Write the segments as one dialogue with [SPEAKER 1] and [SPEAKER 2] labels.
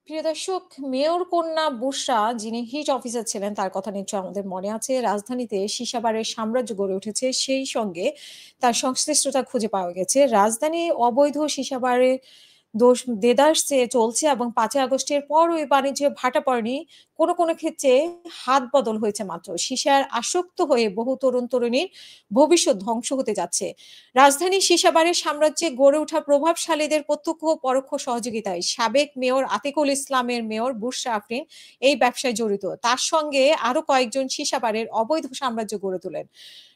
[SPEAKER 1] প্রিয় দর্শক, মেয়র কন্যা বুশরা যিনি হিট অফিসার ছিলেন তার কথা নিশ্চয়ই আমাদের মনে আছে। রাজধানীতে সীসাবারের সাম্রাজ্য গড়ে উঠেছে। সেই সঙ্গে তার সংশ্লিষ্টতা খুঁজে পাওয়া গেছে। রাজধানী অবৈধ সীসাবারের দেদার চলছে এবং ৫ই আগস্টের পর ওই বাণিজ্য ভাটা পড়েনি। কোনো ক্ষেত্রে হাত বদল হয়েছে মাত্র। সীসার আসক্ত হয়ে বহু তরুণ-তরুণীর ভবিষ্যৎ ধ্বংস হতে যাচ্ছে। রাজধানীর সীসাবারের সাম্রাজ্যে গড়ে ওঠা প্রভাবশালীদের প্রত্যক্ষ ও পরোক্ষ সহযোগিতায় সাবেক মেয়র আতিকুল ইসলামের মেয়র বুশরা আফরিন এই ব্যবসায় জড়িত। তার সঙ্গে আরো কয়েকজন সীসাবারের অবৈধ সাম্রাজ্য গড়ে তোলেন।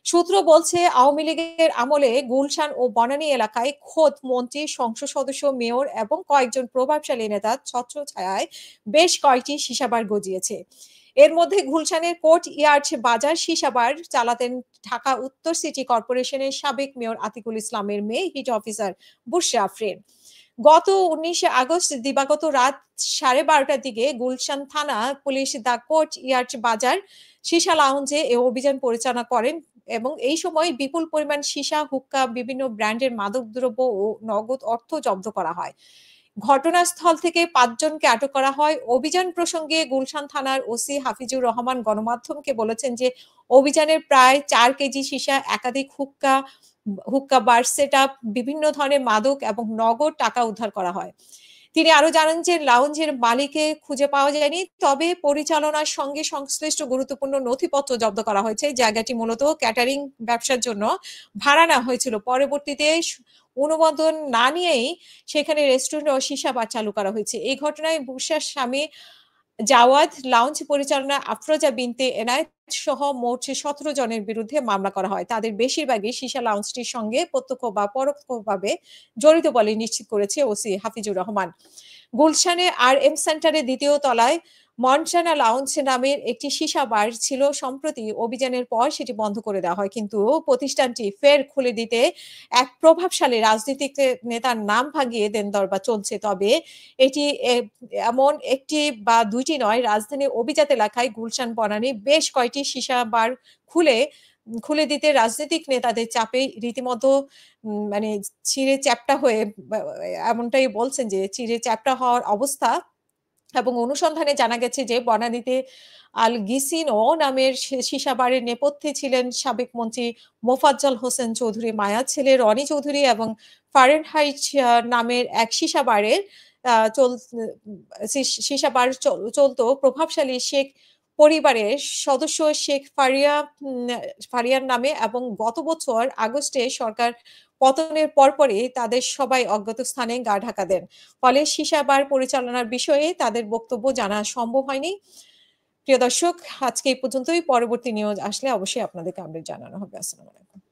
[SPEAKER 1] সূত্র বলছে আওয়ামী লীগের আমলে গুলশান ও বনানী এলাকায় খোদ মন্ত্রী, সংসদ সদস্য, মেয়র এবং কয়েকজন প্রভাবশালী নেতা ছত্রছায়ায় বেশ কয়েকটি সীসাবার গজিয়েছে। এর মধ্যে গুলশানের কোর্ট ইয়ার্ড বাজার সীসাবার চালাতেন ঢাকা উত্তর সিটি কর্পোরেশনের সাবেক মেয়র আতিকুল ইসলামের মেয়ে হিট অফিসার বুশরা আফরিন। গত ১৯ আগস্ট দিবাগত রাত ১২:৩০টার দিকে গুলশান থানা পুলিশ দ্য কোর্ট ইয়ার্ড বাজার সীসা লাউঞ্জে এ অভিযান পরিচালনা করেন এবং এই সময় বিপুল পরিমাণ সীসা, হুক্কা, বিভিন্ন ব্র্যান্ডের মাদকদ্রব্য ও নগদ অর্থ জব্দ করা হয়। ঘটনাস্থল থেকে ৫ জনকে আটক করা হয়। অভিযান প্রসঙ্গে গুলশান থানার ওসি হাফিজুর রহমান গণমাধ্যমকে বলেছেন যে অভিযানের প্রায় ৪ কেজি সীসা, একাধিক হুক্কা বার সেটআপ, বিভিন্ন ধরনের মাদক এবং নগদ টাকা উদ্ধার করা হয়। তিনি আরো জানান যে লাউঞ্জের মালিককে খুঁজে পাওয়া যায়নি, তবে পরিচালনার সঙ্গে সংশ্লিষ্ট গুরুত্বপূর্ণ নথিপত্র জব্দ করা হয়েছে। জায়গাটি মূলত ক্যাটারিং ব্যবসার জন্য ভাড়া নেওয়া হয়েছিল। পরবর্তীতে অনুমোদন না নিয়েই সেখানে রেস্টুরেন্ট ও সীসা বার চালু করা হয়েছে। এই ঘটনায় বুশরার স্বামী জাওয়াদ, লাউঞ্জ পরিচালনা আফরোজা বিনতে এনায়েত সহ মোট ১৭ জনের বিরুদ্ধে মামলা করা হয়। তাদের বেশিরভাগই সীসা লাউঞ্জটির সঙ্গে প্রত্যক্ষ বা পরোক্ষভাবে জড়িত বলে নিশ্চিত করেছে ওসি হাফিজুর রহমান। গুলশানে আরএম সেন্টারের ২য় তলায় মন্টানা লাউঞ্জ নামের একটি সীসা বার ছিল। সম্প্রতি অভিযানের পর সেটি বন্ধ করে দেওয়া হয়। কিন্তু প্রতিষ্ঠানটি ফের খুলে দিতে এক প্রভাবশালী রাজনীতিক নেতার নাম ভাঙিয়ে দেন-দরবার চলছে। তবে এটি এমন একটি বা ২ টি নয়, রাজধানীর অভিজাত এলাকায় গুলশান, বনানী বেশ কয়টি সীসা বার খুলে খুলে দিতে রাজনৈতিক নেতাদের চাপে রীতিমতো মানে চিঁড়ে চ্যাপ্টা হয়ে বা এমনটাই বলছেন যে চিঁড়ে চ্যাপ্টা হওয়ার অবস্থা। এবং অনুসন্ধানে জানা গেছে যে বনানীতে আল গিসিনো নামের সীসা বারের নেপথ্যে ছিলেন সাবেক মন্ত্রী মোফাজ্জল হোসেন চৌধুরী মায়ার ছেলে রনি চৌধুরী এবং ফারেনহাইট নামের এক সীসা বারের আ চল সীসা বার চলত প্রভাবশালী শেখ পরিবারের সদস্য শেখ ফারিয়ার নামে এবং গত বছর আগস্টে সরকার পতনের পরপরই তাদের সবাই অজ্ঞাত স্থানে গা ঢাকা দেন। ফলে সীসা বার পরিচালনার বিষয়ে তাদের বক্তব্য জানা সম্ভব হয়নি। প্রিয় দর্শক, আজকে এই পর্যন্তই। পরবর্তী নিউজ আসলে অবশ্যই আপনাদেরকে আপডেট জানানো হবে। আসসালামু আলাইকুম।